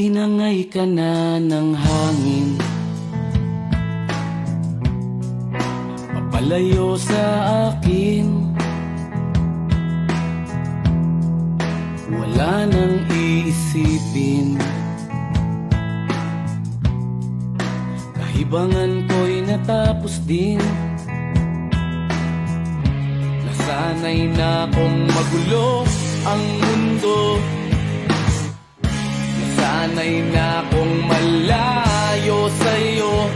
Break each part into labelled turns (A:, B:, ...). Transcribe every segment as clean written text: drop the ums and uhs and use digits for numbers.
A: tinangay ka na ng hangin, papalayo sa akin. Wala nang iisipin, kahibangan ko'y natapos din. Nasanay na kong magulo ang mundo, nasanay na kong malayo sa'yo.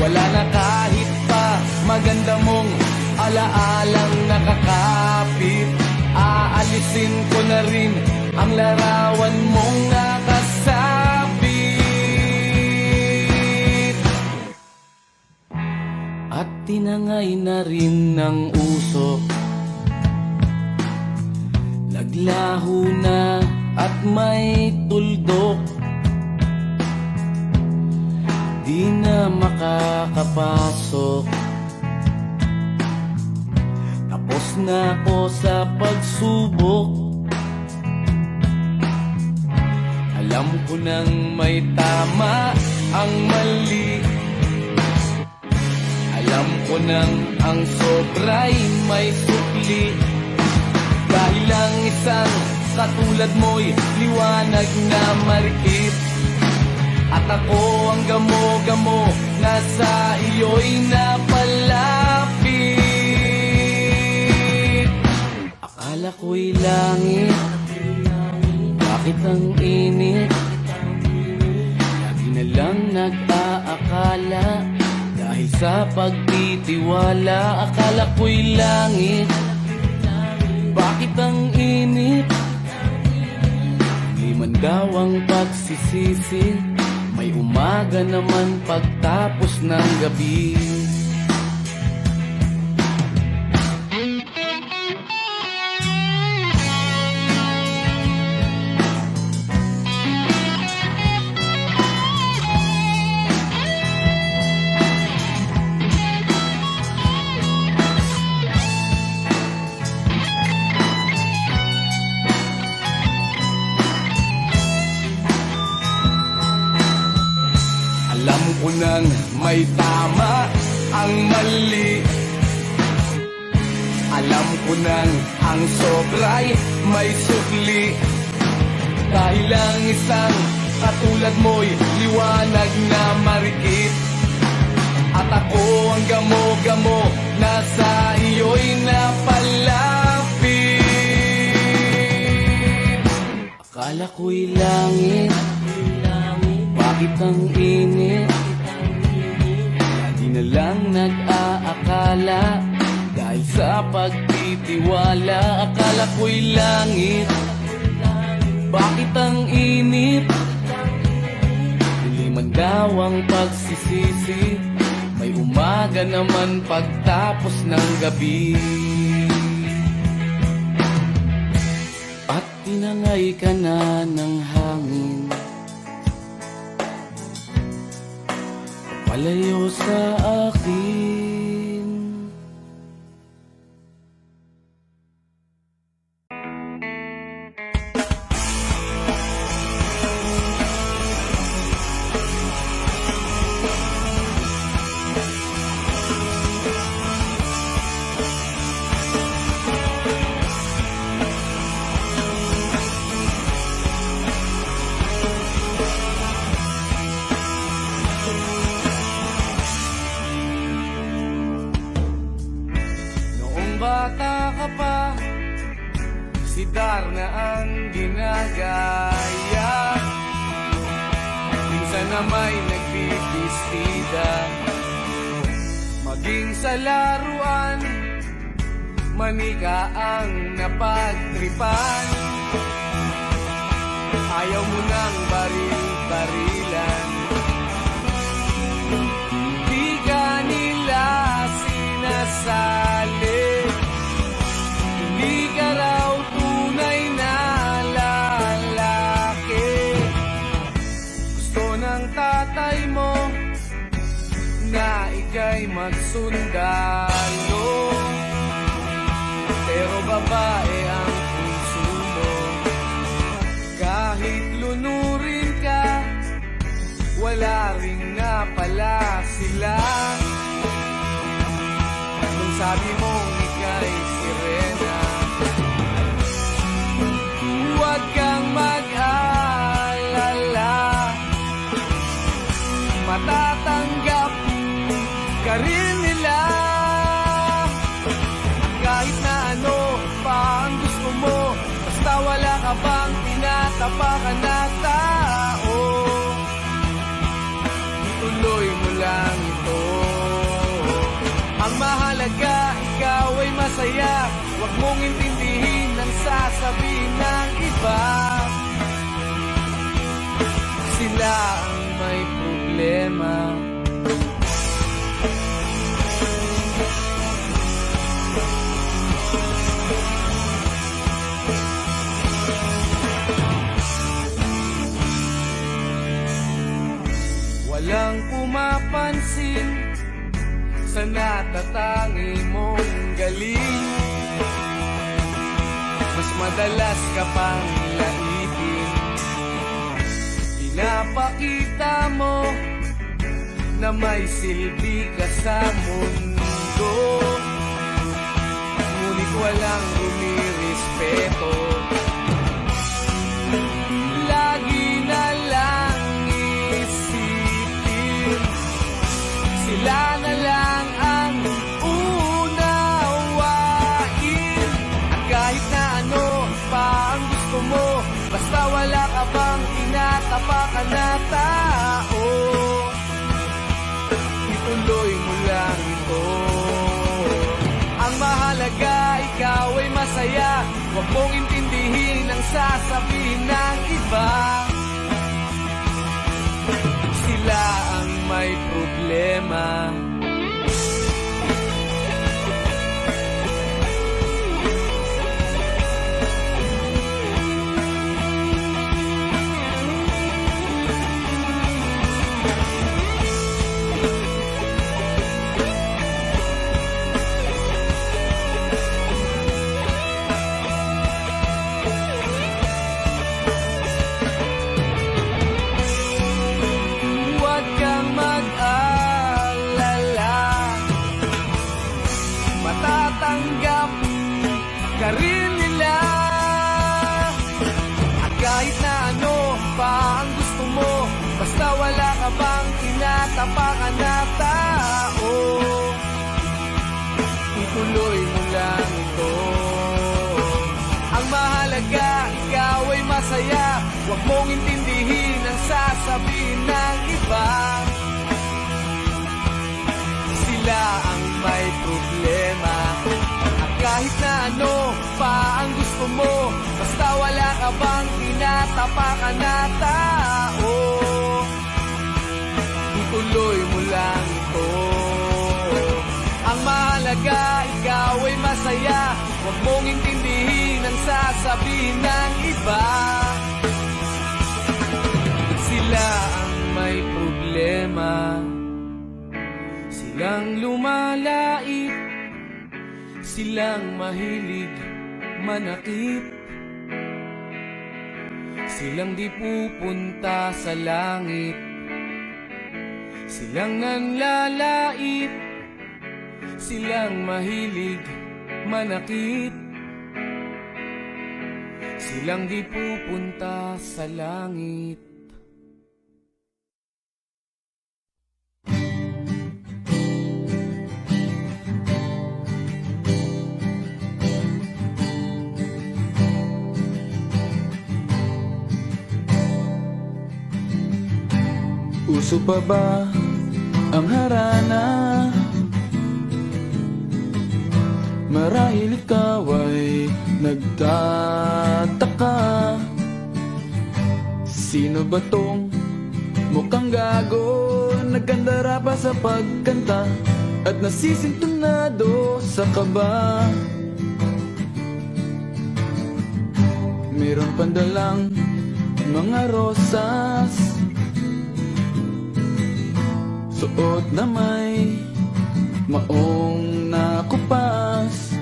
A: Wala na kahit pa maganda mong alaalang nakakapit. Aalisin ko na rin ang larawan mong nakasabit. At tinangay na rin ng usok, naglaho na at may tuldok. Di na makakapasok, tapos na ako sa pagsubok. Alam ko nang may tama ang mali, alam ko nang ang sobra'y may sukli. Dahil lang isang katulad mo'y liwanag na marikit, at ako ang gamo-gamo na sa iyo'y napalapit. Akala ko'y langit, bakit ang init? Lagi na lang nag-aakala, dahil sa pagtitiwala. Akala ko'y langit, bakit ang init? Di man daw ang pagsisisi, may umaga naman pagtapos ng gabi. Alam ko nang may tama ang mali, alam ko nang ang sobra'y may sukli. Dahil lang isang katulad mo'y liwanag na marikit, at ako ang gamo-gamo na sa iyo'y napalapit. Akala ko'y langit, bakit ang init? Lagi na lang nag-aakala, dahil sa pagtitiwala. Akala ko'y langit, bakit ang init? Hindi man daw ang pagsisisi, may umaga naman pagtapos ng gabi. At tinangay ka na ng hangin, palayo sa akin. Bata ka pa, si Darna ang ginagaya. Minsan na may nagbibistida, maging sa laruan, manika ang napagtripan. Ayaw mo nang baril-barilan, di ka nila sinasali. Hindi ka raw tunay na lalaki, gusto ng tatay mo na ika'y magsundalo. Pero babae ang puso mo, kahit lunurin ka wala rin nga pala sila. Kung sabi mong ika'y sirena, huwag kang mag-alala, matatanggap ka rin nila. Kahit na ano pa ang gusto mo, basta wala ka bang tinatapakan na tao, ituloy mo lang ito. Ang mahalaga, ikaw ay masaya, huwag mong intindihin ang sasabihin ng iba. Sila ang may problema. Walang pumapansin sa natatangi mong galing. Mas madalas ka pang laitin. Pinapakita mo na may silbi ka sa mundo, ngunit walang rumirespeto. Lagi na lang isipin, sila na lang ang unawain. At kahit na ano pa ang gusto mo, basta wala ka bang tinatapakan na tao, ituloy mo lang ito. Ang mahalaga, ikaw ay masaya, huwag mong intindihin ang sasabihin ng iba. Sila ang may problema. Tanggap ka rin nila. At kahit na ano pa ang gusto mo, basta wala ka bang tinatapakan na tao, ituloy mo lang ito. Ang mahalaga, ikaw ay masaya, huwag mong intindihin ang sasabihin ng iba. Sila ang may problema. Kahit na ano pa ang gusto mo, basta wala ka bang tinatapakan na tao, ituloy mo lang ito. Ang mahalaga, ikaw ay masaya, huwag mong intindihin ang sasabihin ng iba. Sila ang may problema. Silang lumalait, silang mahilig manakit, silang di pupunta sa langit, silang nanlalait, silang mahilig manakit, silang di pupunta sa langit.
B: Uso pa ba ang harana? Marahil ikaw ay nagtataka, sino ba tong mukhang gago, nagkandara pa sa pagkanta at nasisintunado sa kaba? Meron pandalang mga rosas, suot na may maong nakupas,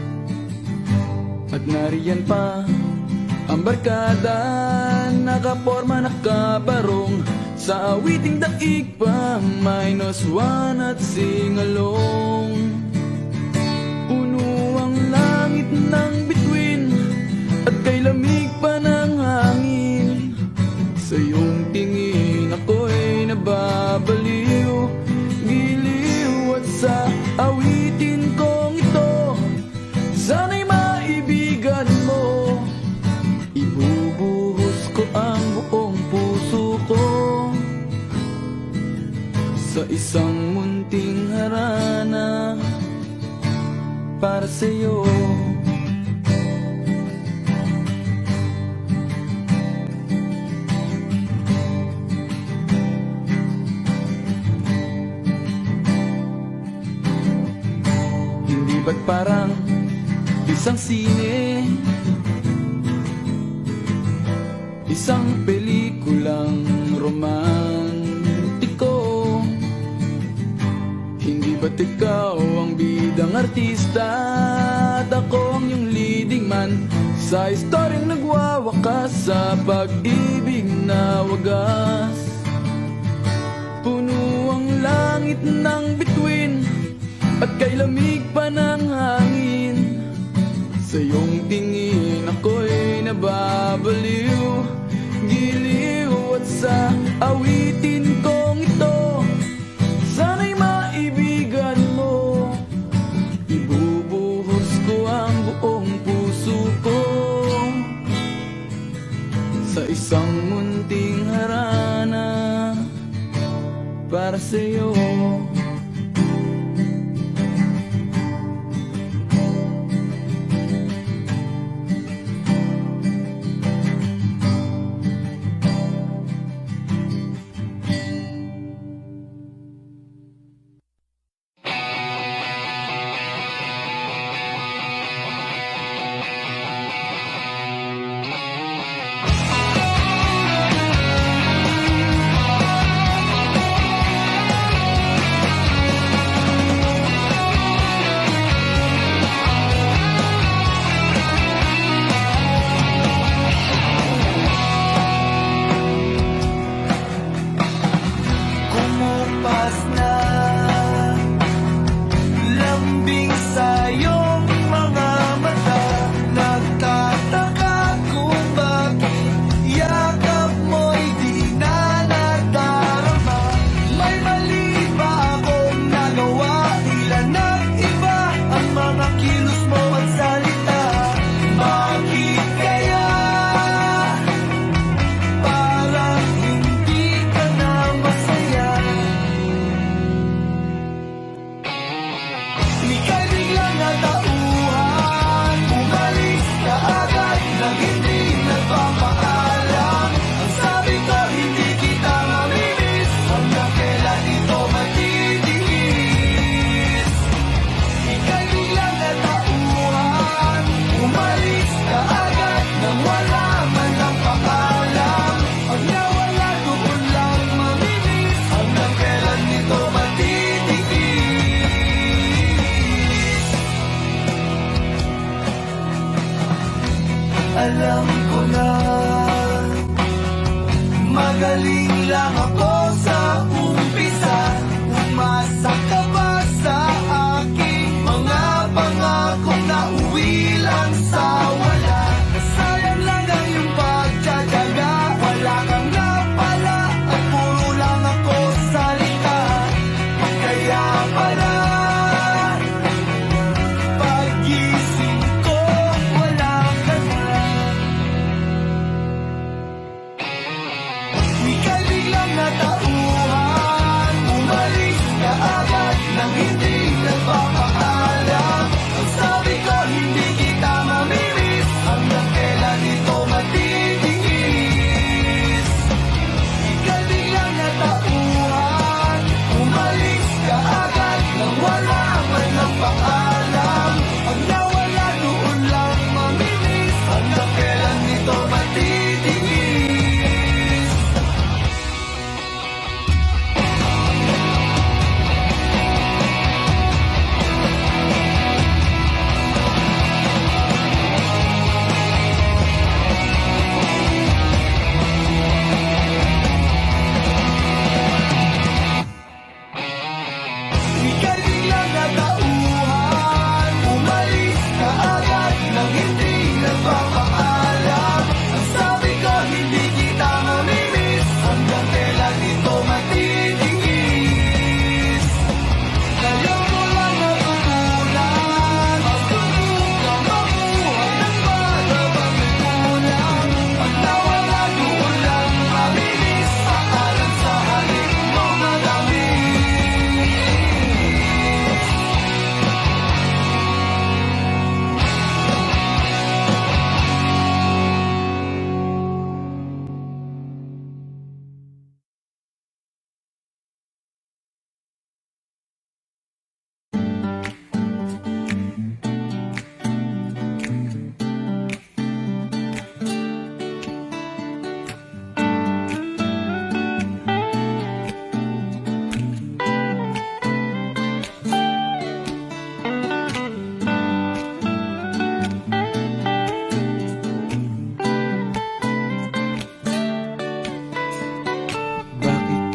B: at nariyan pa ang barkada, nakaporma nakabarong Sa awiting daig pa, -1 at singalong. Puno ang langit ng bituin at kay lamig pa ng hangin. Sa iyong tingin ako'y nababaliw, giliw. At sa awitin kong ito, sana'y maibigan mo. Ibubuhos ko ang buong puso ko sa isang munting harana para sa'yo. Hindi ba't parang isang sine, isang pelikulang romantiko? Hindi ba't ikaw ang bidang artista at ako ang iyong leading man sa istoryang nagwawakas sa pag-ibig na wagas? Puno ang langit ng bituin at kay lamig pa ng hangin. Sa iyong tingin ako'y nababaliw, giliw. At sa awitin kong ito, sana'y maibigan mo. Ibubuhos ko ang buong puso ko sa isang munting harana para sa'yo.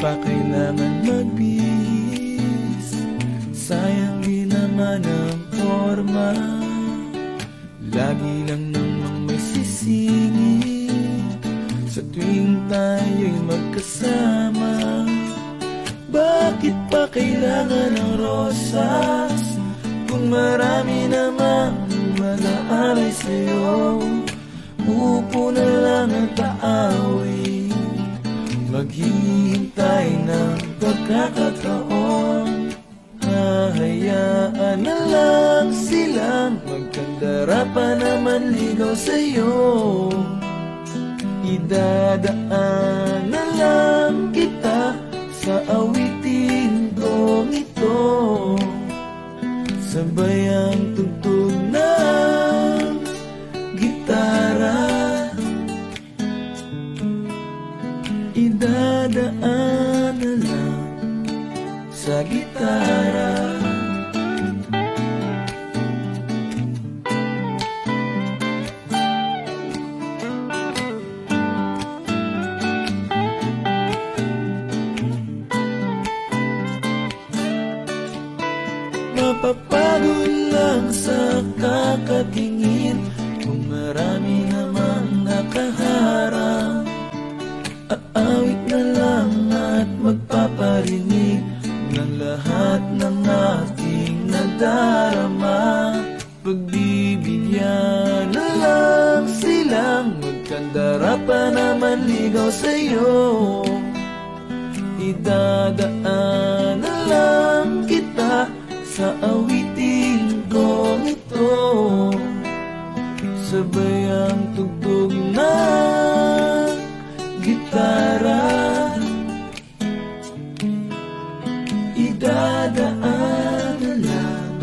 B: pa kailangan magbihis? Sayang din naman ang forma, lagi lang namang may sisingit sa tuwing tayo'y magkasama. Bakit pa kailangan ng rosas kung marami namang mag-aalay sa'yo? Upo na lang at aaway, maghihintay ng pagkakataon. Hahayaan na lang silang magkandara pa naman ligaw sa'yo. Idadaan na lang kita sa awitin kong ito, sabay ang tugtog ng gitara. Idadaan na lang sa gitara. Mapapagod lang sa kakatingin kung marami namang nakaharang. Aawit na lang at magpaparinig ng lahat ng ating nadarama. Pagbibigyan na lang silang magkandara pa naman ligaw sa'yo. Idadaan na lang kita sa awitin kong ito, sabay ang tugtog ng gitara. Idadaan na lang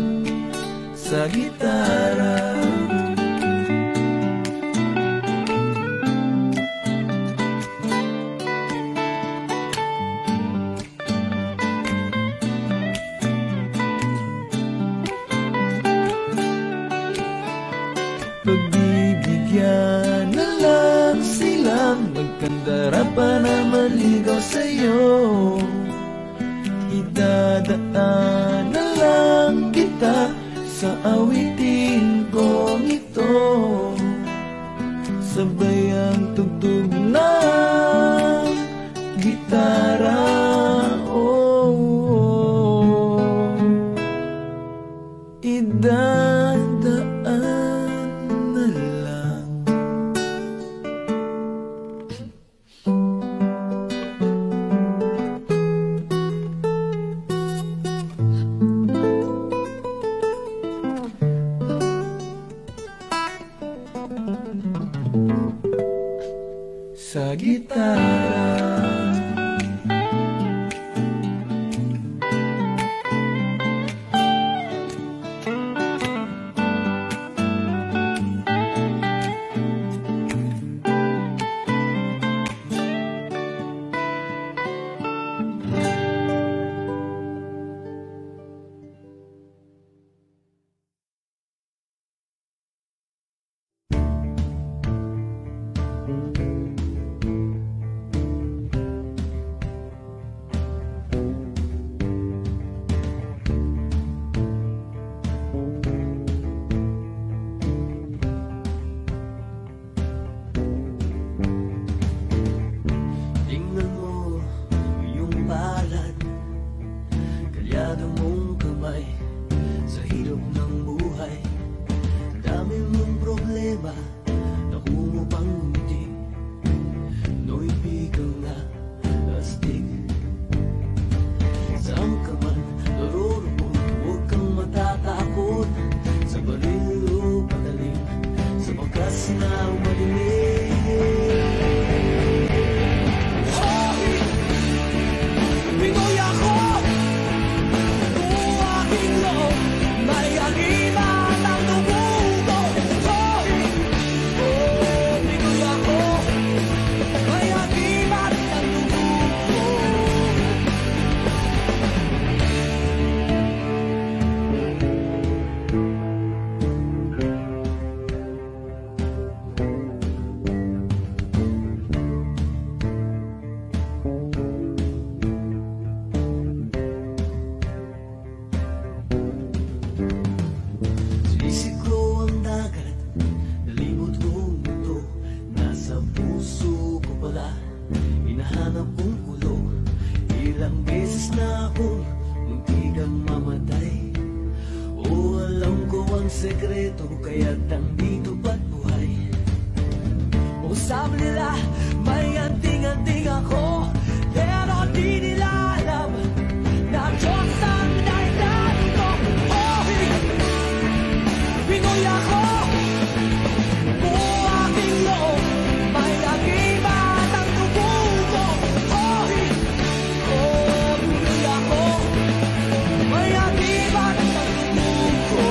B: sa gitara. Pagbibigyan na lang silang magkandara pa naman ligaw sa'yo. Idadaan na lang kita sa awitin kong ito, sabay ang tugtog ng gitara. Oh, oh. Idadaan na lang. Sa gitara.
C: wala, hinahanap kong kulo. Ilang beses na akong muntikang mamatay. O alam ko ang sekreto, kaya't nandito ba't buhay. O sabi nila, may anting-anting ako, pero di nila alam na Diyos ang dahilan ko. Oh, Pinoy ako, buo aking loob, may agimat ang tubo ko. Oh, Pinoy ako, may agimat ang tubo ko.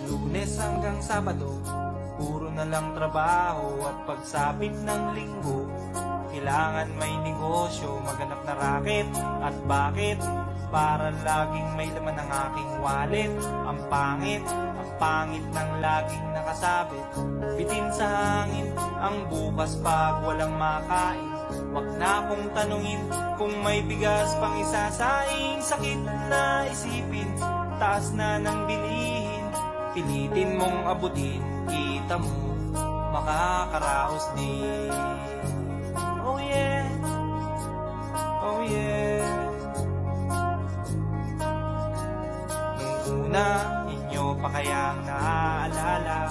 D: Lunes hanggang Sabado, puro na lang trabaho. At pagsapit ng linggo, kailangan may negosyo, maghanap na raket. At bakit? Para laging may laman ang aking wallet. Ang pangit ng laging nakasabit. Bitin sa hangin ang bukas pag walang makain. Wag na akong tanungin kung may bigas pang isasaing. Sakit na isipin, taas na ng bilihin. Pilitin mong abutin, kita mo, makakaraos din. Oh yeah, oh yeah. Nung una, inyo pa kayang naaalala,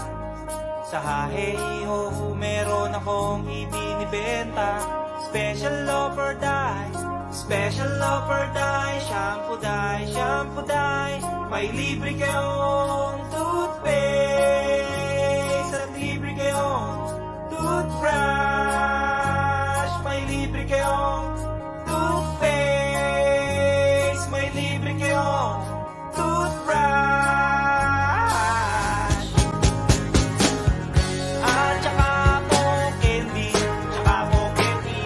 D: sa hahe-iho meron akong ibinibenta. Special offer die, special offer die. Shampoo die, shampoo die. May libre kayong toothpaste at libre kayong toothbrush. May libre kayong toothpaste. May libre kayong toothbrush. At saka po candy, saka po candy.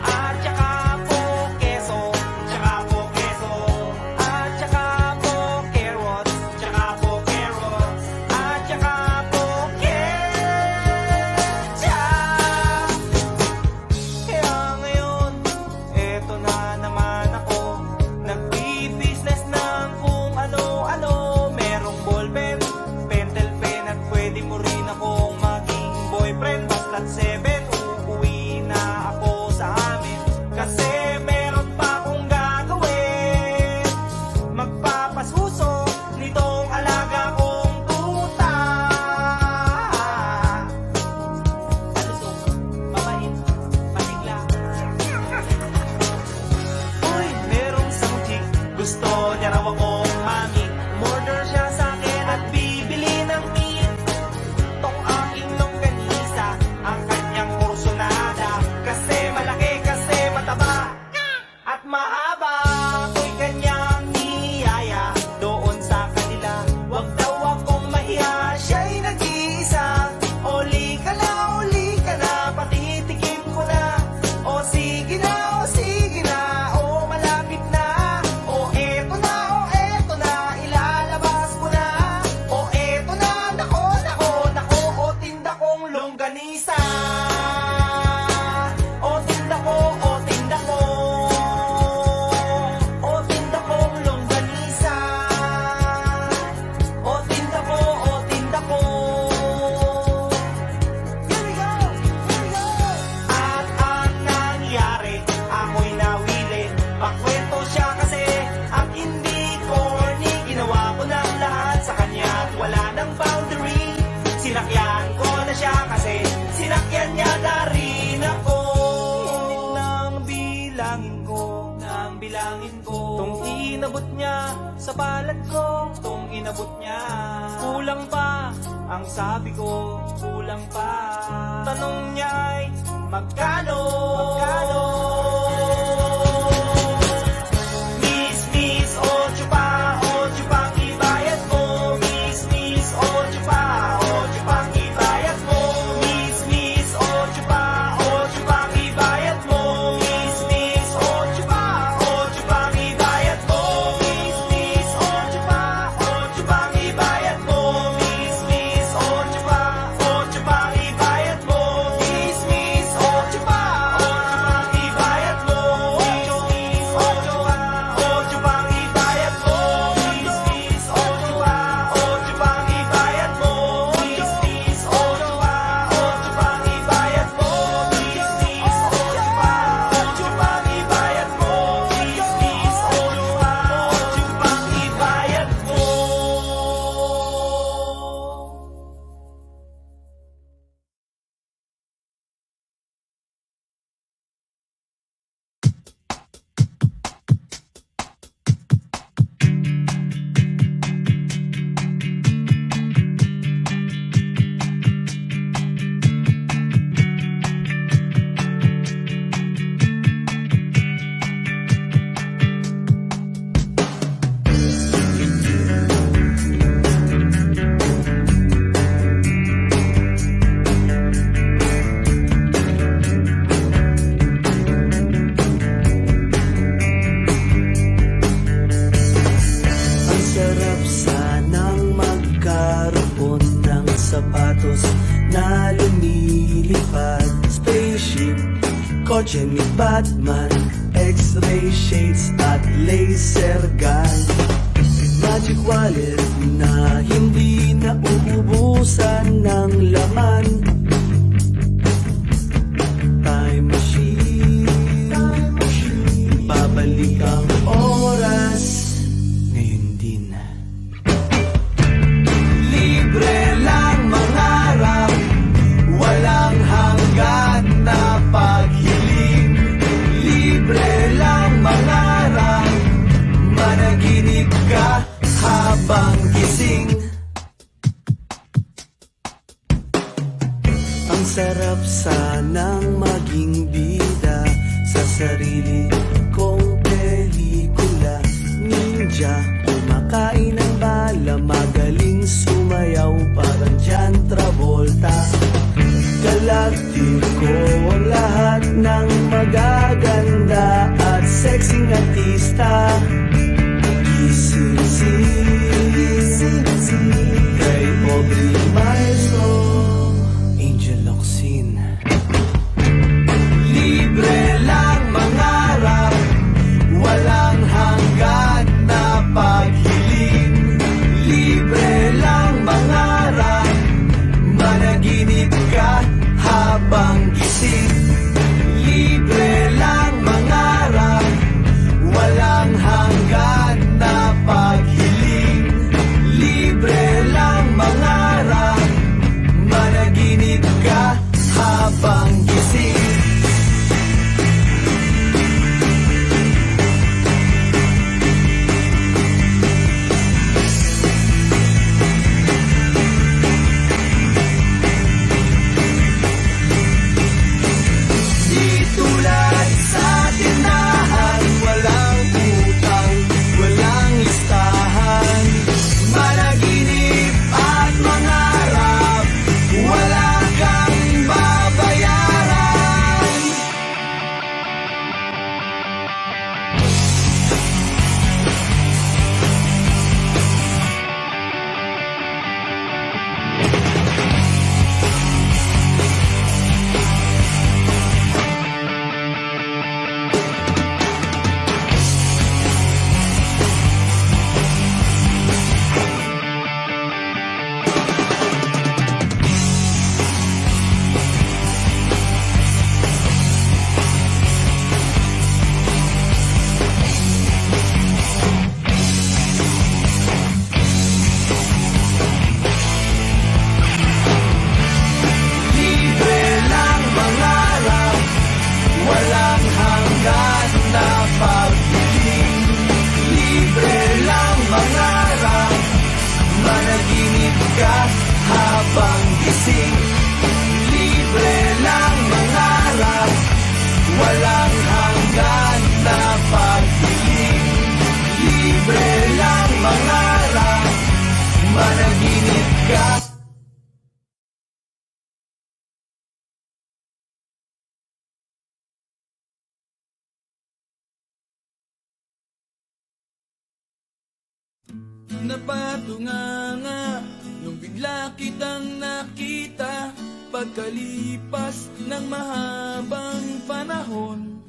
D: At saka po keso, saka po keso. At saka po carrots, saka po carrots. At saka sa palad ko tong inabot niya. Kulang pa ang sabi ko, kulang pa. Tanong niya ay magkano? Magkano? Miss, 8 pa, 8 pang ibayad mo. Miss, 8 pa, 8 pang ibayad mo. Miss, 8 pa, 8 pang ibayad mo. Miss, 8 pa, 8 pang ibayad mo. Miss, 8 pa, 8 pang ibayad mo. Miss, 8 pa, 8 pang ibayad mo. Miss, 8 pa, 8 pang ibayad mo. Miss, 8 pa, 8 pang ibayad mo. Miss, 8 pa, 8 pang ibayad mo. Miss, 8 pa, 8 pang ibayad mo. Miss, 8 pa, 8 pang ibayad mo. Miss, 8 pa, 8 pang ibayad mo.
C: Ang sarap sanang magkaroon ng sapatos na lumilipad. Spaceship, kotse ni Batman, X-ray shades at laser gun. Magic wallet na hindi na uubusan ng laman. Time machine, babalik ang oras ngayon din. Libre lang mangarap, walang hanggan na paghiling. Libre lang mangarap, managinip ka habang gising. Ang sarap sanang maging bida sa sarili kong pelikula. Ninja, kumakain ng bala, magaling sumayaw parang John Travolta. Galaktiko ang lahat ng magaganda at sexy artista. Gising kay Aubrey Maestro, Angel Locsin. Libre lang mangarap, walang hanggan na paghiling. Libre lang mangarap, managinip ka habang gising. Libre
B: Napatunganga nung bigla kitang nakita, pagkalipas ng mahabang panahon.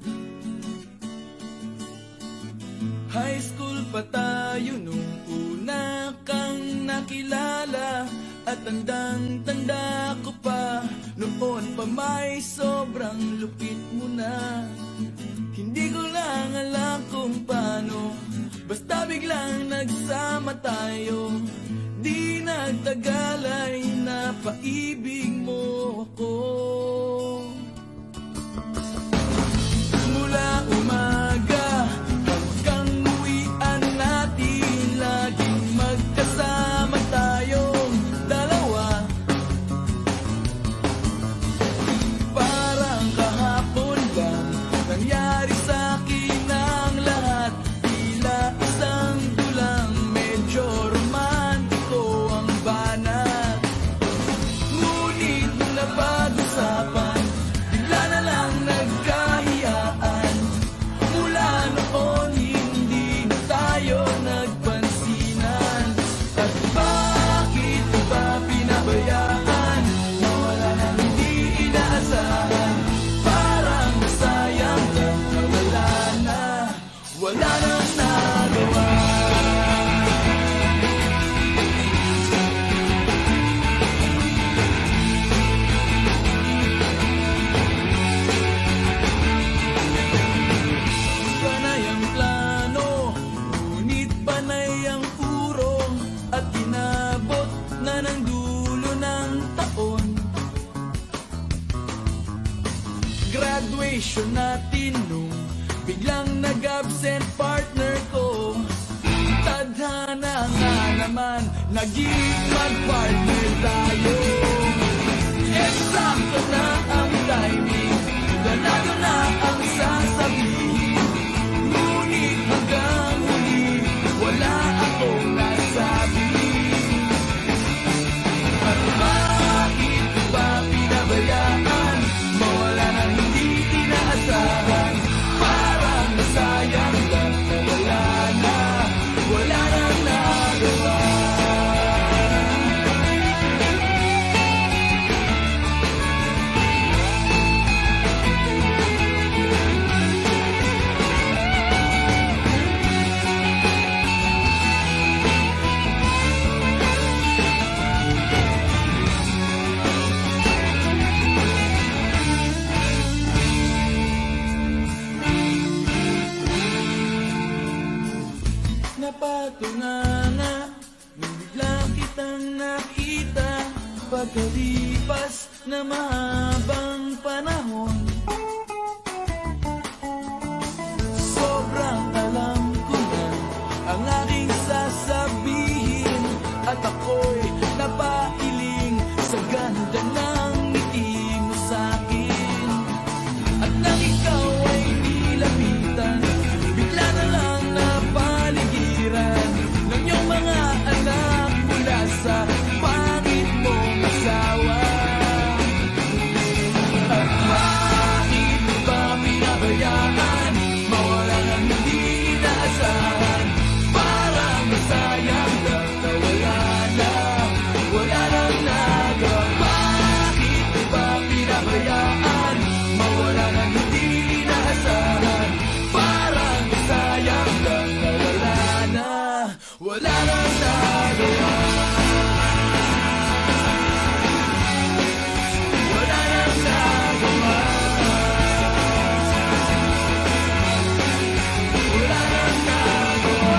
B: High school pa tayo nung una kang nakilala, at tandang-tanda ko pa, noon pa may sobrang lupit mo na. Hindi ko lang alam kung paano, basta biglang nagsama tayo. Di nagtagal ay napaibig mo ako. Mula umaga hanggang uwian natin, laging magkasama tayong dalawa. Parang kahapon lang nangyari sa'kin ang lahat, tila isang dulang medyo romantiko ang banat. Ngunit nung napag-usapan, bigla na lang nagkahiyaan. Mula noon hindi na tayo nagpansinan. At bakit mo ba pinabayaan? Nawala na hindi inaasahan. Parang nasayang lang na wala nang nagawa. Panay ang plano, ngunit panay ang urong, at inabot na ng dulo ng taon. Graduation natin nung biglang nag-absent partner ko. Tadhana nga naman, naging mag-partner tayo. Eksakto na ang timing, ganado na ang sasabihin. Ngunit hanggang huli, wala akong nasabi. At bakit mo ba pinabayaan? Mawala na hindi inaasahan. Parang nasayang lang na wala nang nagawa. Napatunganga nung bigla kitang nakita, pagkalipas na mahabang panahon. Sobrang alam ko na ang aking sasabihin, at ako'y napailing sa ganda ng ngiti mo sa'kin. At nang ikaw ay nilapitan, bigla na lang napaligiran ng iyong mga anak mula sa pangit mong asawa. At bakit mo ba pinabayaan? Mawala nang hindi inaasahan. Parang masayang lang na wala nang nagawa. Bakit mo ba pinabayaan? Mawala nang hindi inaasahan. Parang masayang lang na wala nang nagawa. Wala nang nagawa. Wala nang nagawa. Wala nang nagawa.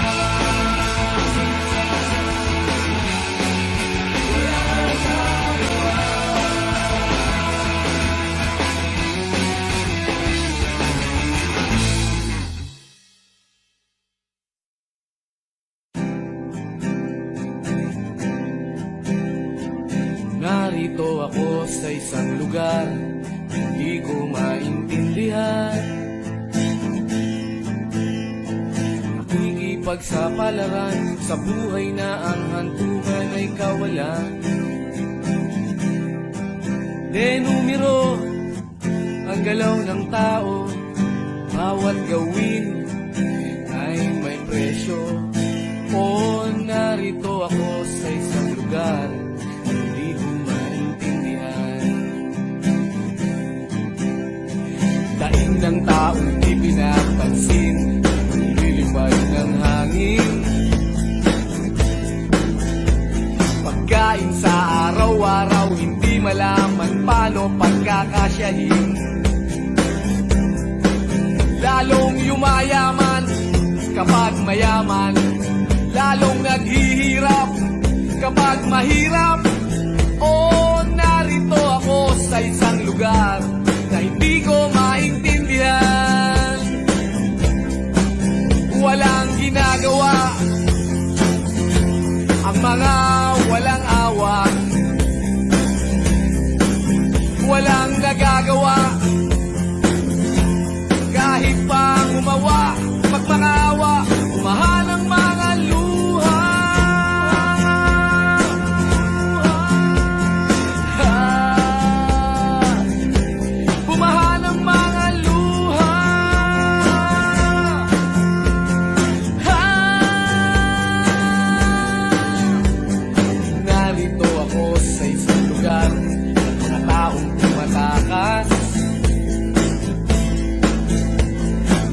B: Narito ako sa isang lugar, hindi ko maintindihan. Nakikipagsapalaran sa buhay na ang hantungan ay kawalan. De numero ang galaw ng tao, bawat gawin ay may presyo.
A: O narito ako sa isang lugar na hindi ko maintindihan. Daing ng taong di pinapansin, nililipad ng hangin. Pagkain sa araw-araw, hindi malaman paano pagkakasyahin. Lalong yumayaman kapag mayaman, lalong naghihirap kapag mahirap. O narito ako sa isang lugar na hindi ko maintindihan. Walang ginagawa ang mga walang awa, walang nagagawa kahit pang umawa, magmakaawa, umahal ang mga luha. Bumahan ang mga luha. Narito ako sa isang lugar ng mga taong tumatakas,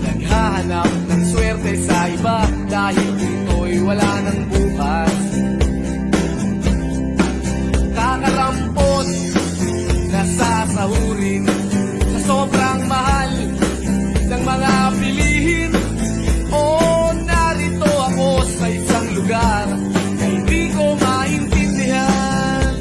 A: naghahanap ng swerte sa iba dahil dito'y wala ng bukas. Kakarampot na sasahurin sa sobrang mahal ng mga bilihin. O narito ako sa isang lugar na hindi ko maintindihan.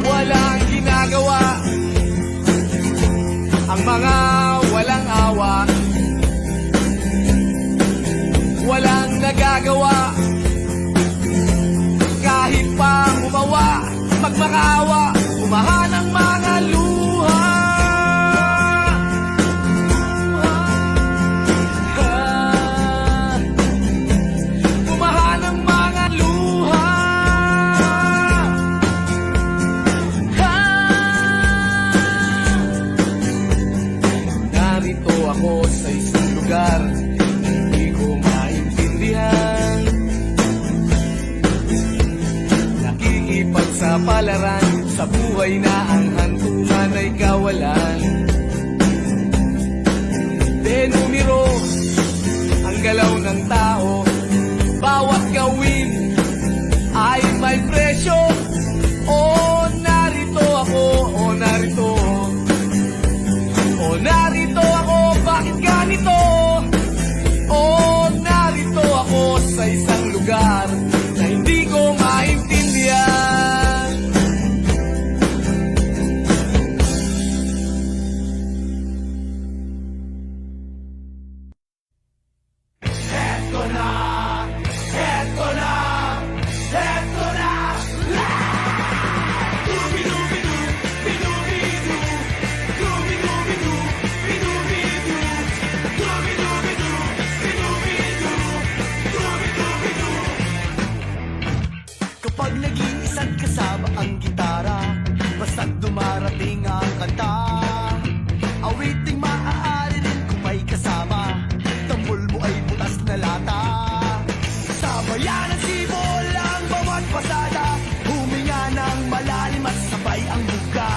A: Walang ginagawa ang mga walang awa, walang nagagawa kahit pang umawa, magmakaawa, umahan ang mga luha. Umahan ang mga luha. Narito ako sa isang lugar na hindi ko maintindihan. Nakikipagsapalaran sa buhay na ang hantungan ay kawalan. Denumero ang galaw ng tao, bawat gawin ay may presyo. O narito ako, o narito. O narito ako, bakit ganito? O narito ako sa isang lugar na hindi ko maintindihan. Eto na, eto na, eto na. Dubi-dubi-du, bidu-bidu, dubi-dubi-du, bidu-bidu, dubi-dubi-du, bidu-bidu, dubi-dubi-du.
C: Kapag nag-iisa't kasama ang gitara, basta't dumarating ang kanta, awiting maaari rin kung may kasama, tambol mo ay butas na lata. Sabayan ang sibol ang bawat pasada, huminga ng malalim at sabay ang buka.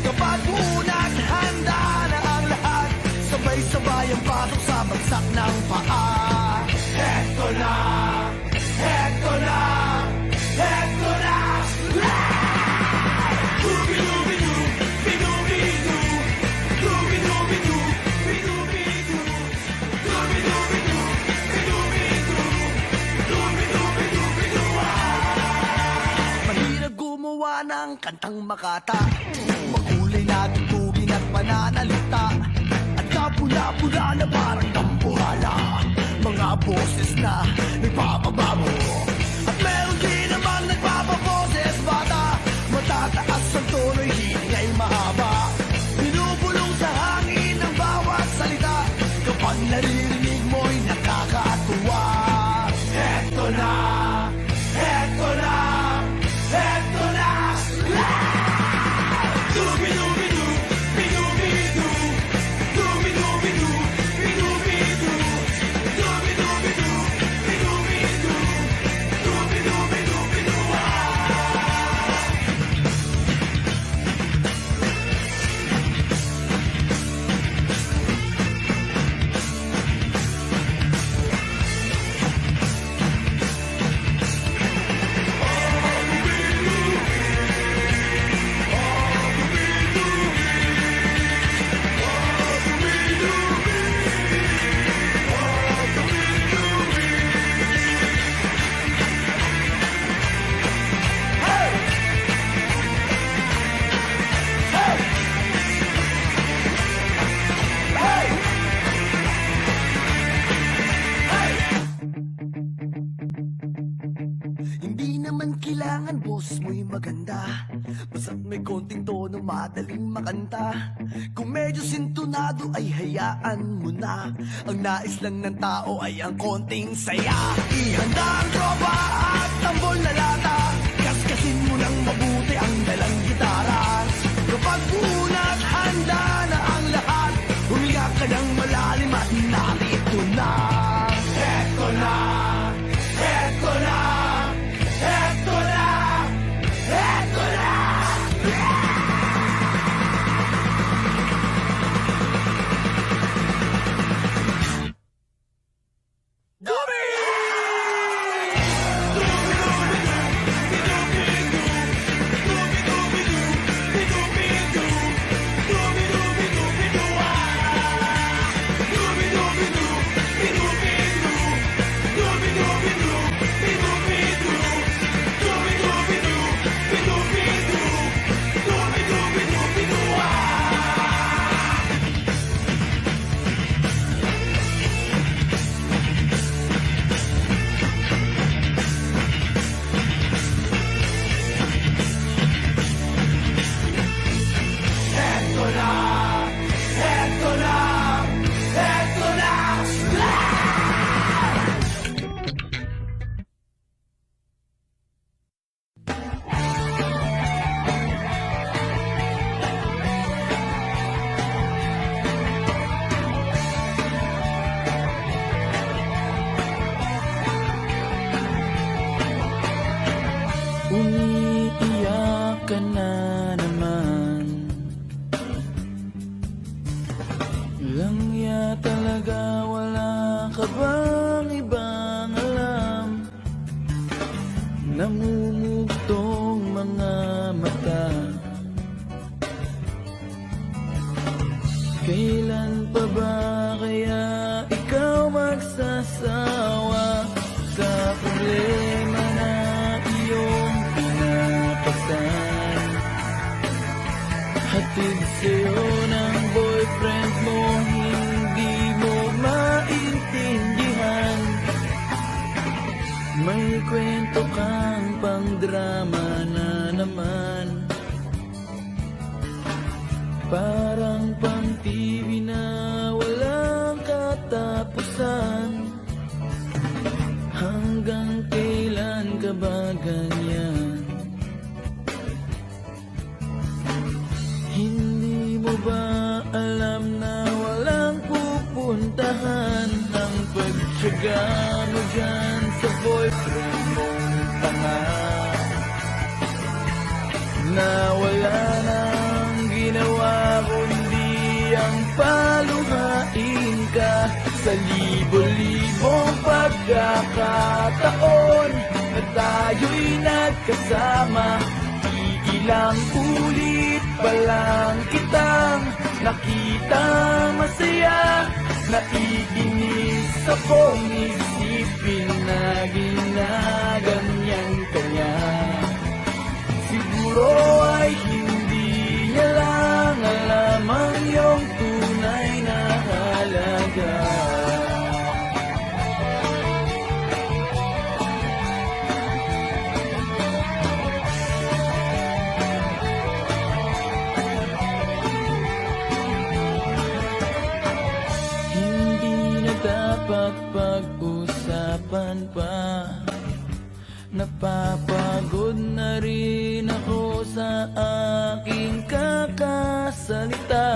C: Kapag unat, handa na ang lahat, sabay-sabay ang patok sa bagsak ng paa. Eto na, eto na, eto na. Dubi-dubi-du, bidu-bidu, dubi-dubi-du, bidu-bidu, dubi-dubi-du, bidu-bidu, dubi-dubi-du, bidu. Mahirap gumawa ng kantang makata, makulay na tugtugin at pananalita, at kapwa pula-pula na parang dambuhala. Mga boses na nagpapabago. At meron din namang nagpapaboses bata. Matataas ang tono'y hingay mahaba. Binubulong sa hangin ang bawat salita. Kapag naririnig mo'y nakakatuwa. Eto na, eto na, eto na. Dubi-dubi-du, bidu-bidu, dubi-dubi-du, bidu-bidu, dubi-dubi-du, bidu-bidu, dubi-dubi-du, bidu-ah. Hindi naman kailangan boses mo'y maganda. Basta't may konting tono, madaling makanta. Kung medyo sintonado ay hayaan mo na. Ang nais lang ng tao ay ang konting saya. Ihanda ang tropa at tambol na lata. Kaskasin mo ng mabuti ang dalang gitara. Kapag unat, handa na ang lahat. Humiga ka ng malalim at narito na. Eto na, eto na, eto na, eto na.
B: Umiiyak ka na naman. Langya talaga, wala ka bang ibang alam? Namumugtong mga mata. Kailan pa ba kaya ikaw magsasawa sa problema na iyong pinapasan? Hatid sa'yo ng boyfriend mo, hindi mo maintindihan. May kwento kang pang-drama na naman. Parang pang-TV na walang katapusan. Hanggang kailan ka ba ganyan? Hindi mo ba alam na walang pupuntahan ang pagtyaga mo dyan sa boyfriend mong tanga? Na wala nang ginawa kundi ang paluhain ka sa libo-libong pagkakataon na tayo'y nagkasama. Ilang ulit pa lang kitang nakita masaya. Naiinis akong isipin na ginaganyan kanya. Siguro ay hindi niya lang alam ang iyong tunay na Napapagod na rin ako sa aking kakasalita.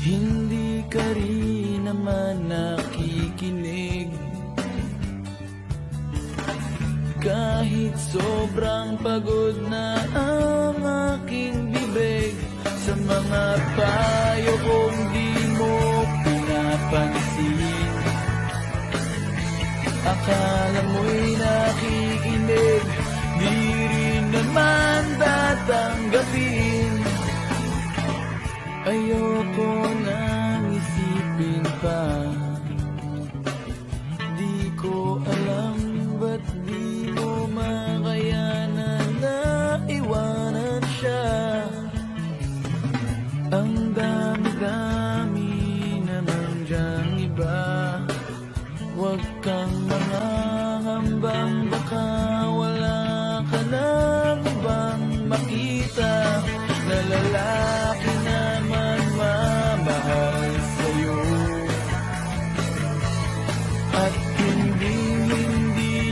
B: Hindi ka rin naman nakikinig. Kahit sobrang pagod na ang aking bibig, sa mga payo kong di mo pinapansin. Akala mo'y nakikinig, di rin naman tatanggapin. Ayoko nang isipin pa. Di ko alam ba't di mo makayanan na iwanan siya. Ang dami-dami naman dyang iba. Huwag kang mangangambang, baka wala ka nang ibang makita na lalaki naman mamahal sa'yo. At hindi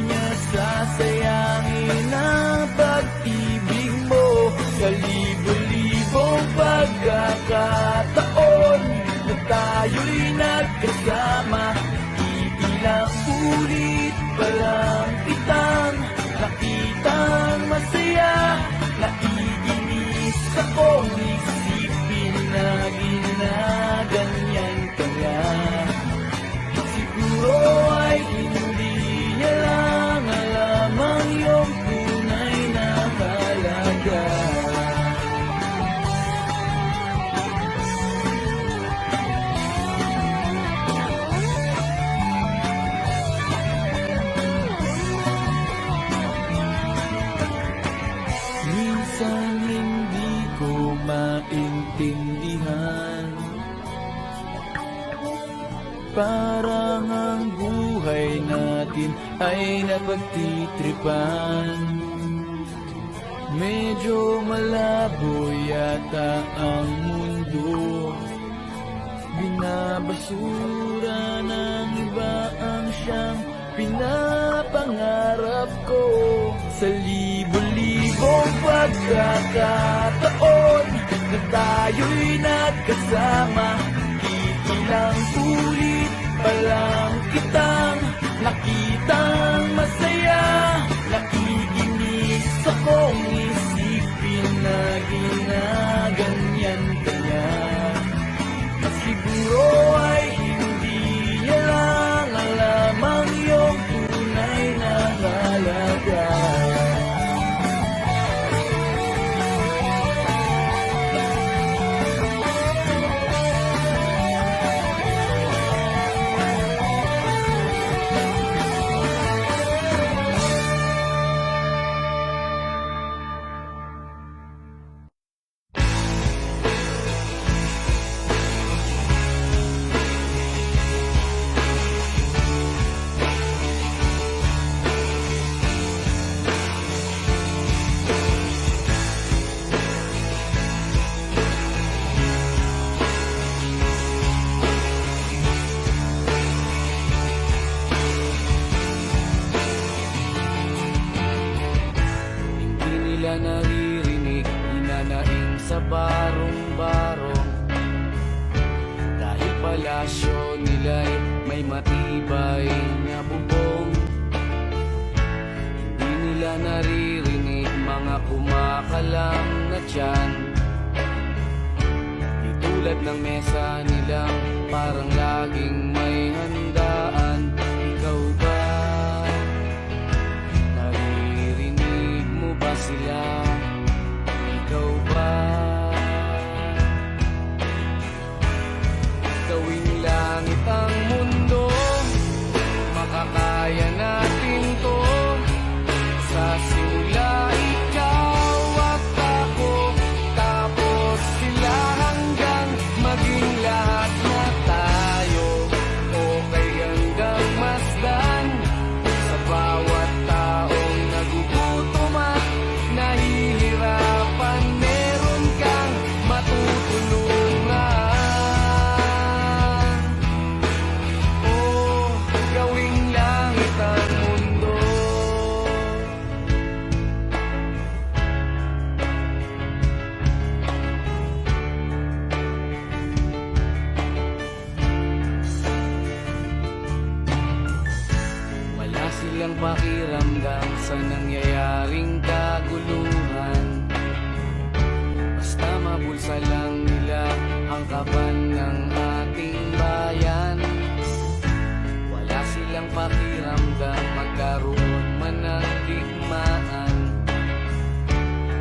B: niya sasayangin ang pag-ibig mo. Sa libo-libong pagkakataon na tayo'y nagkasama, ilang ulit pa lang kitang nakitang masaya. Naiinis akong isipin na ginaganyan ka niya. Siguro ay hindi niya lang alam ang iyong tunay na halaga. Minsan hindi ko maintindihan, parang ang buhay natin ay napagtitripan. Medyo malabo yata ang mundo, binabasura ng iba ang siyang pinapangarap ko. Sa libo-libong pagkakataon na tayo'y nagkasama, ilang ulit pa lang kitang nakitang masaya. Naiinis akong isipin na ginaganyan ka niya. Siguro ay hindi niya lang alam ang iyong tunay na halaga. Naririnig, inanaing sa barong-barong. Dahil palasyo nila'y may matibay na bubong. Hindi nila naririnig mga kumakalam na tiyan. Di tulad ng mesa nilang parang laging may handaan. Ikaw ba? Sila, ikaw ba? Gawing langit ang mundo, makakaya natin to. Sa simula ikaw at ako, tapos sila hanggang maging lahat na tayo. O kaya silang pakiramdam sa nangyayaring kaguluhan. Basta mabulsa lang nila ang kaban ng ating bayan. Wala silang pakiramdam magkaroon man ng digmaan.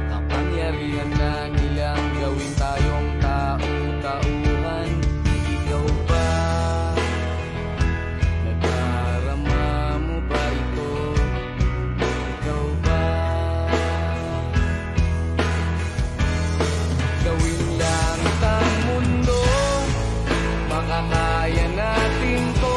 B: Kapangyarihan na nilang gawin tayong tao-tauhan. Ikaw ba? Nadarama mo ba ito? Ikaw ba? Gawin langit ang mundo, makakaya natin to.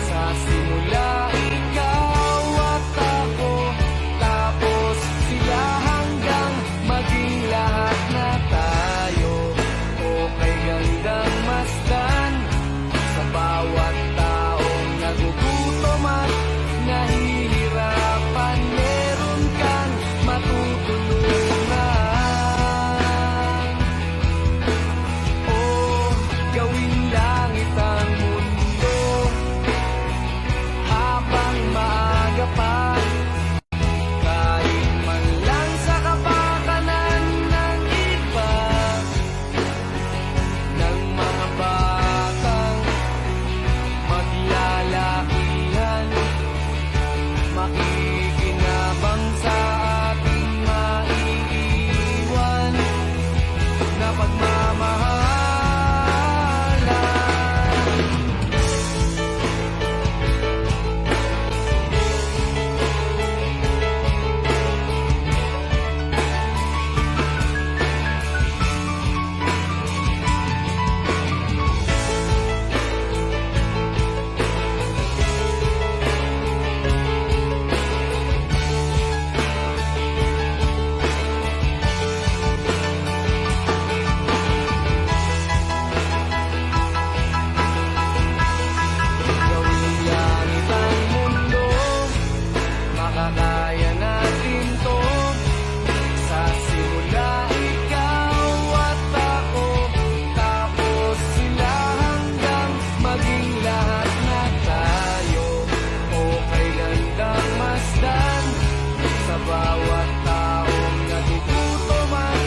B: Sa simula ikaw at ako, tapos sila hanggang maging lahat na tayo. Okay gandang masdan sa bawat taong nagugutom at nahihirapan. Meron kang matutulungan. Oh, gawin langit ang mundo habang maaga pa. Kahit man lang sa kapakanan ng iba, ng mga batang maglalakihan, makikinabang sa ating maiiwan na pagmamahalan. Gawin langit ang mundo, makakaya natin to. Sa simula ikaw at ako, tapos sila hanggang maging lahat na tayo. Okay gandang masdan sa bawat taong nagugutom at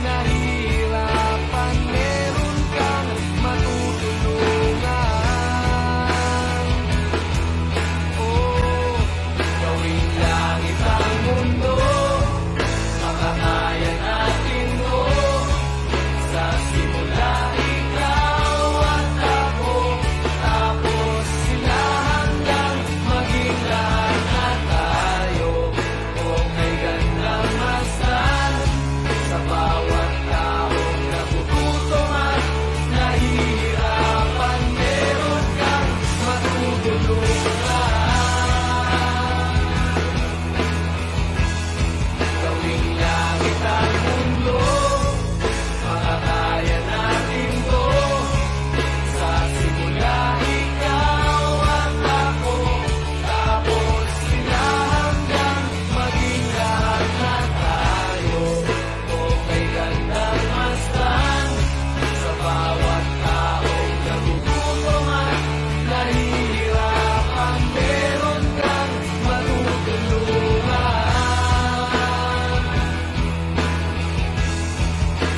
B: nahihirapan. Meron kang matutulungan. Oh, gawin langit ang mundo, makakaya natin to. Sa simula ikaw at ako, tapos sila hanggang maging lahat na tayo. Okay gandang masdan sa bawat taong nagugutom at nahihirapan. Meron kang matutulungan. Gawing langit ang mundo, makakaya natin to. Sa simula ikaw at ako, tapos sila hanggang maging lahat na tayo. Okay gandang masdan sa bawat taong nagugutom at nahihirapan. Meron kang matutulungan.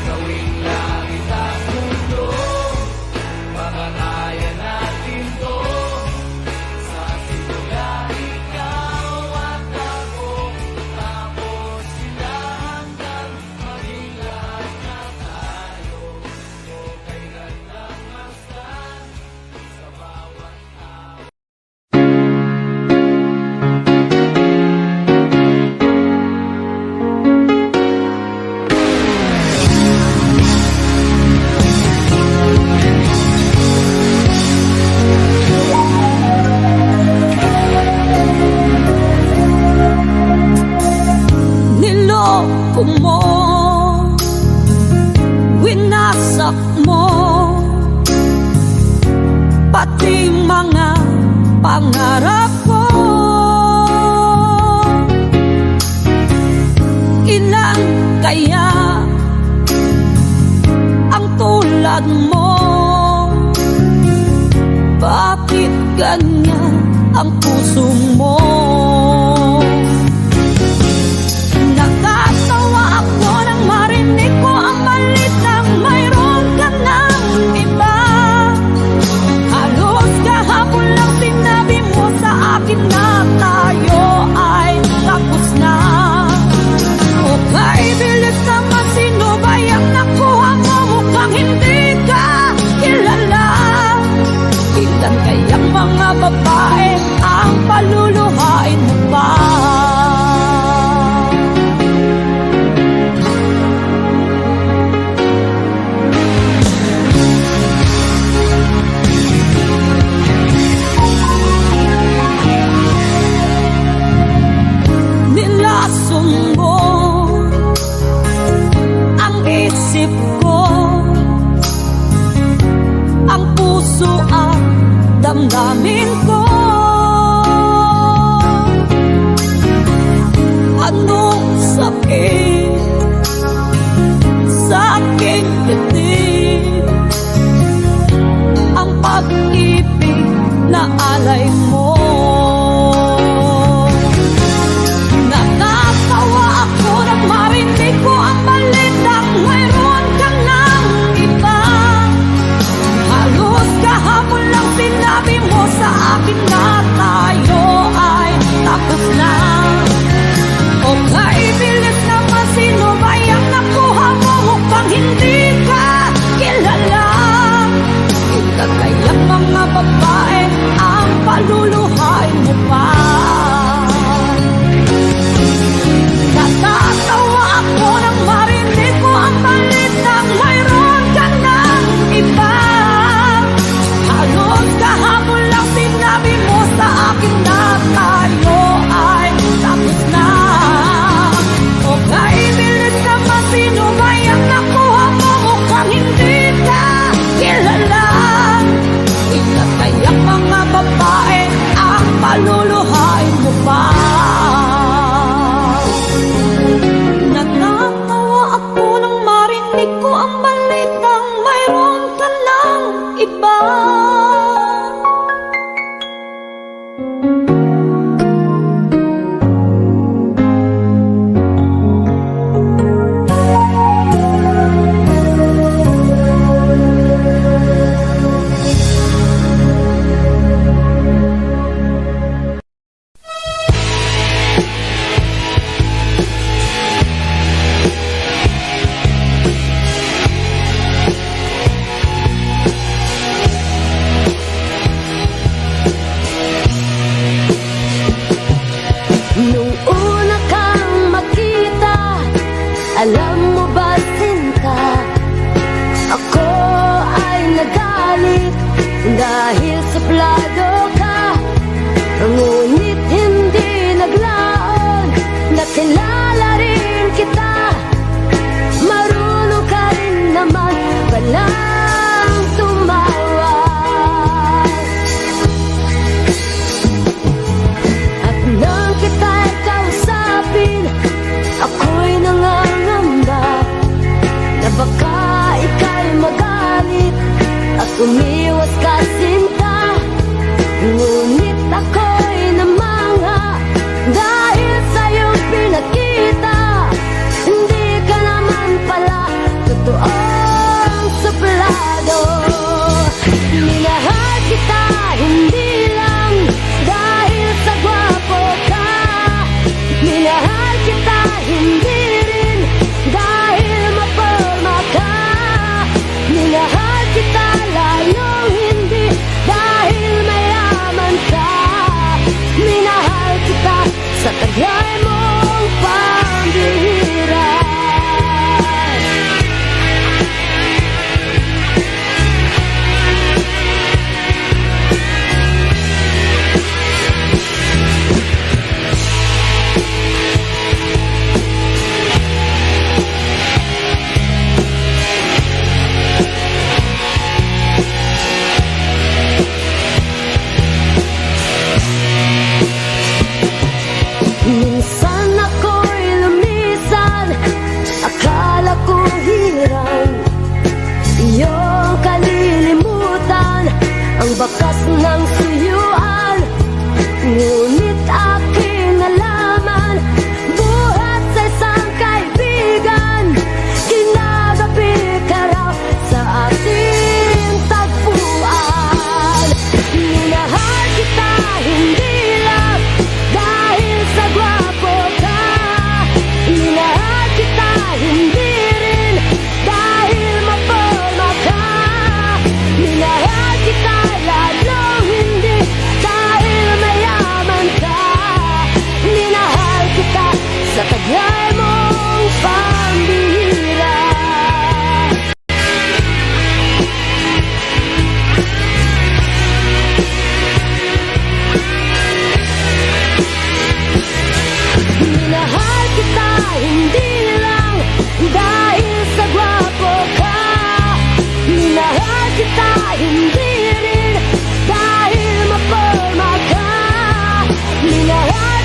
B: Gawing langit ang mundo, makakaya natin to. Sa simula ikaw at ako, tapos sila hanggang maging lahat na tayo. Okay gandang masdan sa bawat tao.
E: Niloko mo, winasak mo, pati mga pangarap ko. Ilan kaya ang tulad mo? Bakit ganyan ang puso mo? na tayo ay tapos na. Okay, bilis naman, sino ba yung nakuha mo? Mukhang hindi ka kilala. Ilan kayang mga babae ang paluluhain mo pa?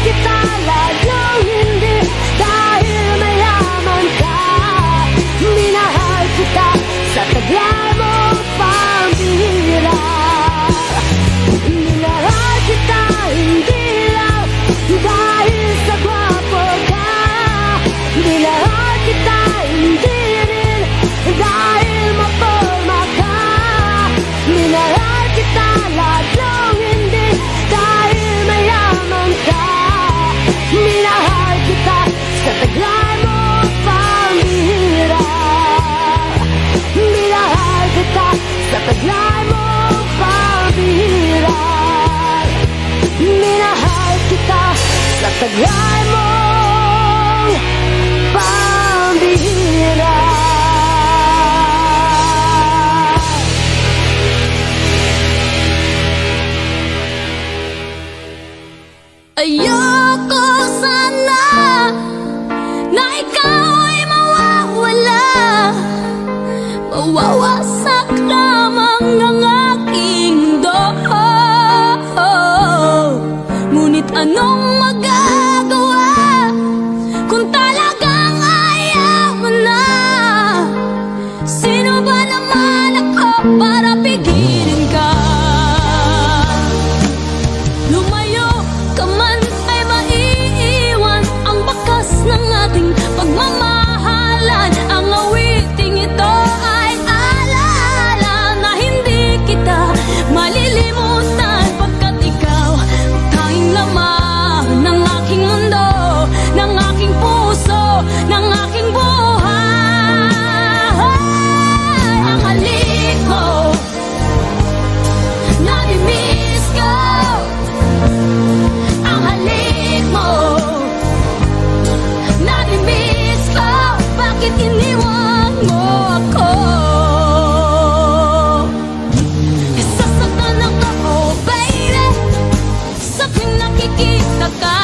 E: kita lalong hindi dahil mayaman ka. Minahal kita sa taglay mong pambihira. Minahal kita hindi lang dahil sa gwapo ka. Minahal kita hindi rin dahil maporma ka. Minahal kita lalong hindi dahil mayaman ka. Minahal kita sa taglay mong pambihira. Minahal kita sa taglay mong pambihira. Minahal kita sa taglay mong pambihira. Ayoko sana na ikaw ay mawawala. Mawawasak lamang ng aking mundo. Ngunit anong magagawa kung talagang ayaw mo na? Sino ba naman ako para pigilin ka? Lumayo ka man ay maiiwan ang bakas ng ating pagmamahalan. Ang awiting ito ay alaala na hindi kita malilimutan, pagkat ikaw ang tanging laman ng aking mundo, ng aking puso, ng aking buhay. Ang halik mo, nami-miss ko. Ang halik mo, nami-miss ko. Bakit iniwan mo ako? Sasaktan ako, oh baby, sa tuwing nakikita ka.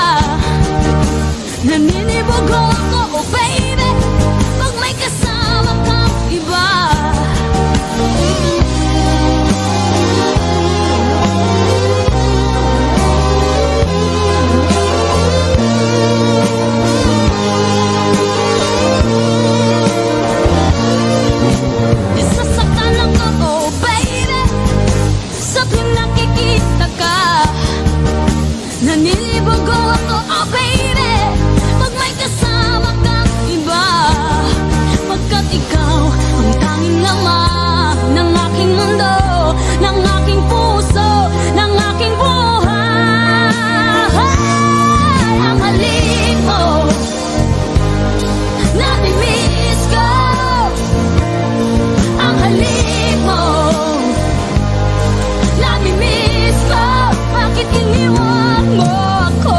E: Naninibago ako, oh baby, pag may kasama kang iba. Sasaktan ako, oh baby, sa tuwing nakikita ka. Nanilibago ako, oh baby, pag may kasama kang iba. Pagkat ikaw ang tanging laman ng aking mundo, ng aking puso, ng aking buhay. Ang halik mo, nami-miss ko. Ang halik mo, nami-miss ko. Bakit iniwan mo ako?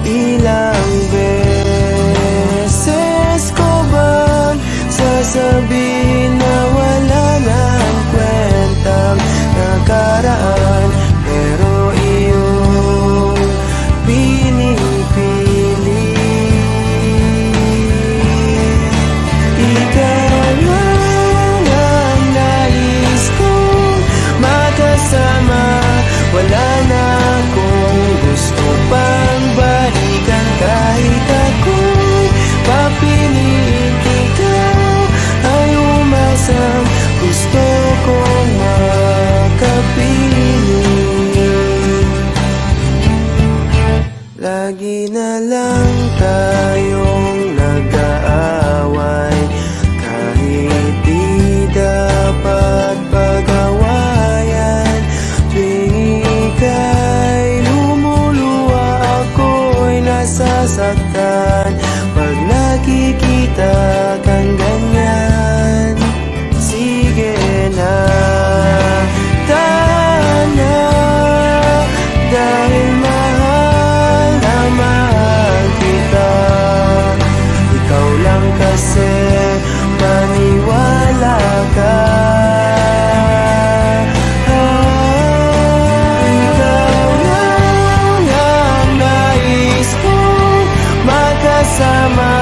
C: Ilang beses ko bang sasabihin na wala nang kwentang nakaraan, pero iyong pinipili. Ikaw lang ang nais kong makasama, wala na akong gusto pang balikan. Kahit ako'y papiliin, ikaw ay umasang gusto kong makapiling. Lagi na lang tayong nag-aaway, kahit di dapat pag-awayan. Tuwing ika'y lumuluwa, ako'y nasasaktan pag nakikita kang ganyan. Sige na, tahan na, dahil mahal na mahal kita. Ikaw lang kasi, maniwala ka. Ikaw lang ang nais kong makasama,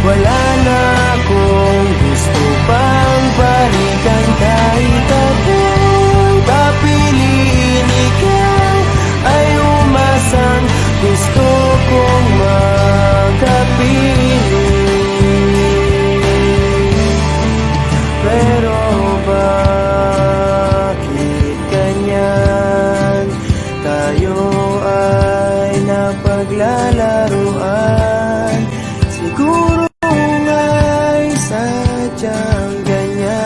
C: wala na akong gusto pang balikan. Kahit akong papiliin, ikaw ay umasang gusto kong makapiling. Pero bakit ganyan? Tayo ay napaglalaruan. Siguro nga'y sadyang ganyan.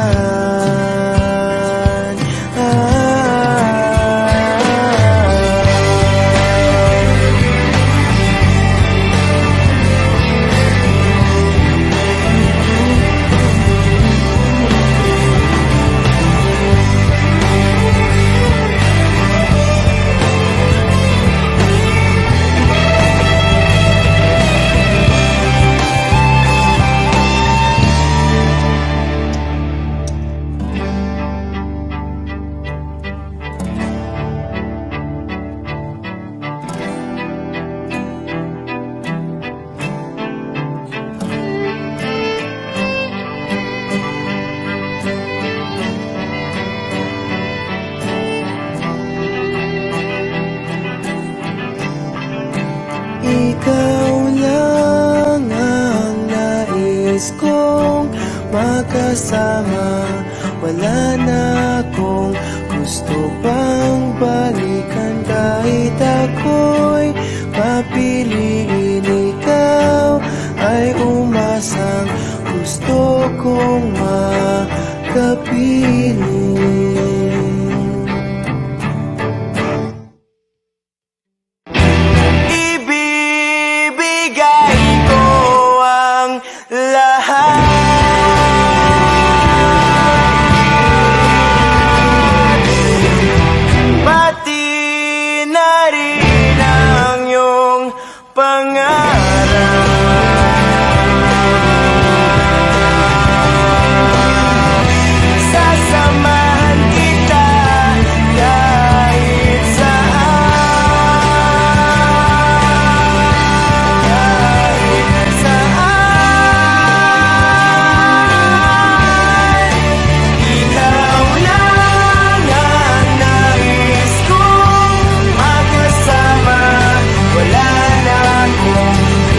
C: Ikaw lang ang nais kong makasama, wala na akong gusto pang balikan. Kahit ako'y papiliin, ikaw ay umasang gusto kong makapiling. Ibibigay ko ang lahat, pati na rin ang iyong pangarap. Sasamahan kita kahit saan. Ikaw lang ang nais kong makasama, wala na akong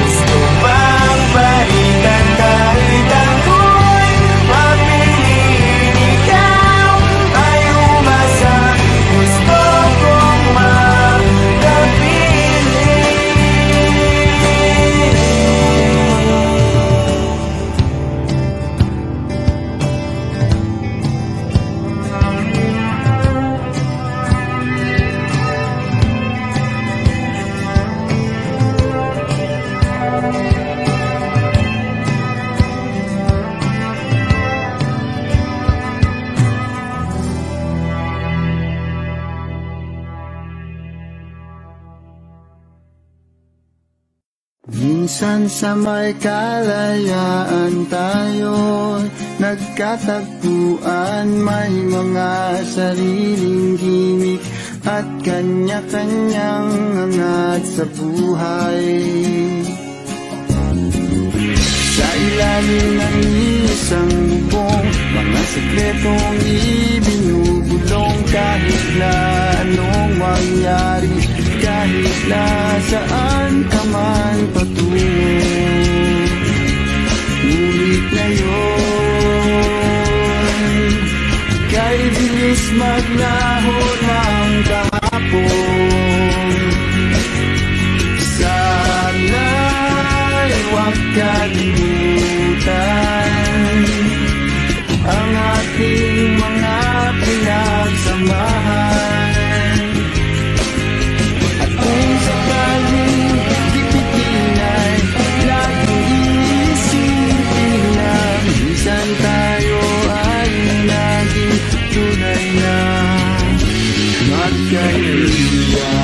F: Minsan sa may kalayaan tayo nagkatagpuan, may mga sariling gimik at kanya-kanyang hangat sa buhay. Sa ilalim ng isang bubong, mga sekretong ibinubulong, kahit na anong mangyari, kahit na saan ka man patungo. Ngunit ngayon, kay bilis maglaho ng kahapon. Sana'y huwag kalimutan ang ating mga pinagsamahan. At kung sakaling tipitin ay laging iisipin na minsan tayo ay naging tunay na magkaibigan.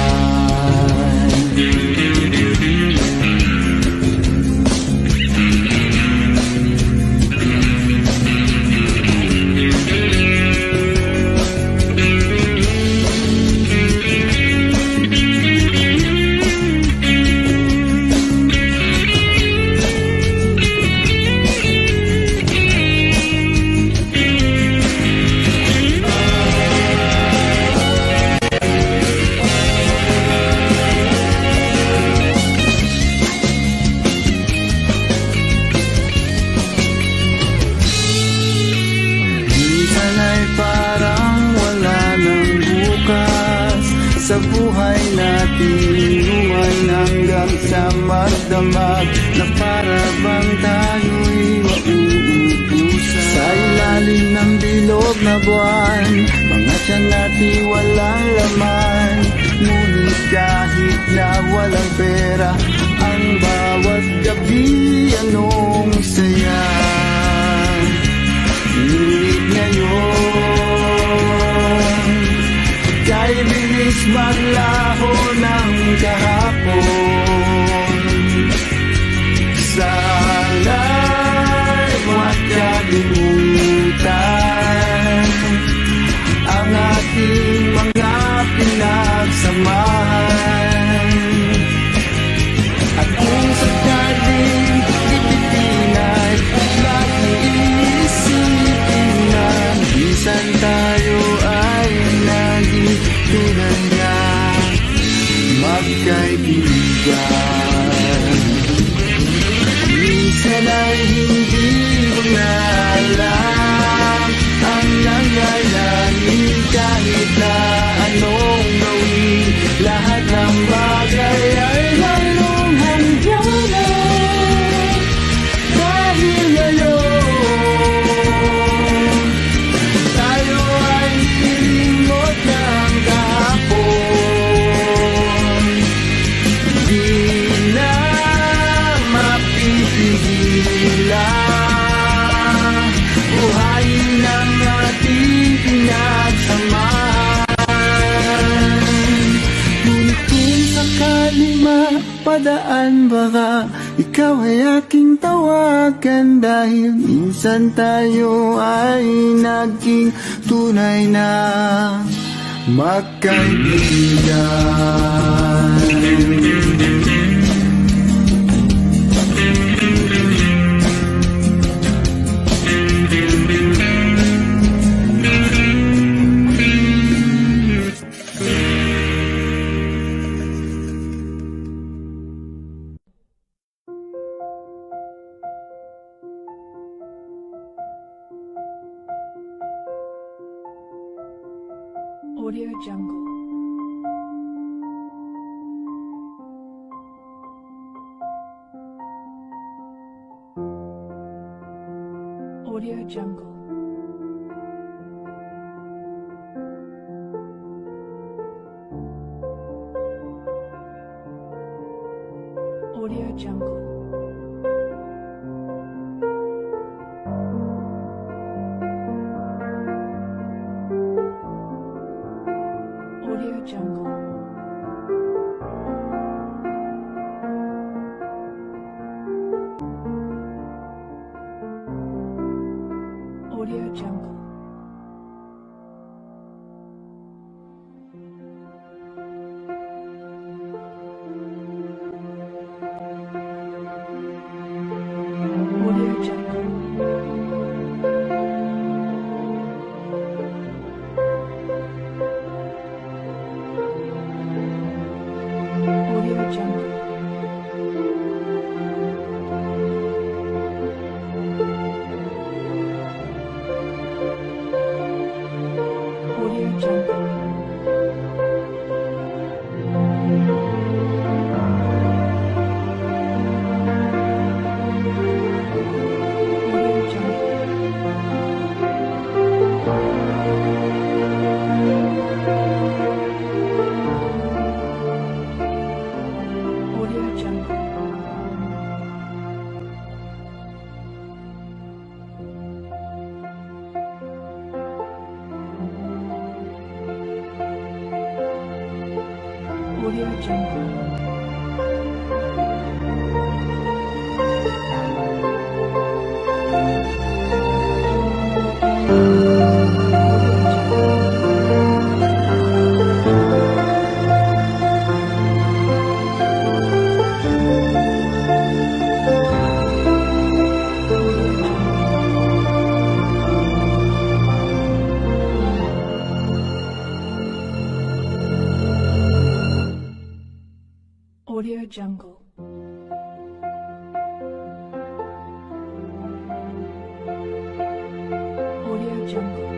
F: Sa buhay natin, inuman hanggang sa magdamag, na para bang tayo'y mauubusan. Sa ilalim ng bilog na buwan, mga tiyan natin walang laman. Ngunit kahit na walang pera, ang bawat gabi anong saya. Ngunit ngayon, kay bilis maglaho ng kahapon. Sana'y huwag kalimutan ang ating mga pinagsamahan. At kung sakaling tipitin ay laging iisipin na minsan tayo ay naging tunay na magkaibigan. Minsan ay hindi mo na alam ang nangyayari, kahit na anong gawin, lahat ng bagay ay lalong hangganan. Dahil ngayon, tayo ay nilimot ng kahapon. Di na mapipigilan, buhayin ang ating pinagsamahan. Ngunit kung sakali mapadaan, baka ikaw ay aking tawagan, dahil minsan tayo ay naging tunay na magkaibigan.
E: Audio Jungle. Audio Jungle. Audio Jungle. Audio Jungle. Audio Jungle. Audio Jungle. Audio Jungle. Audio Jungle. Audio Jungle. Audio Jungle. Audio Jungle. Audio Jungle. Audio Jungle.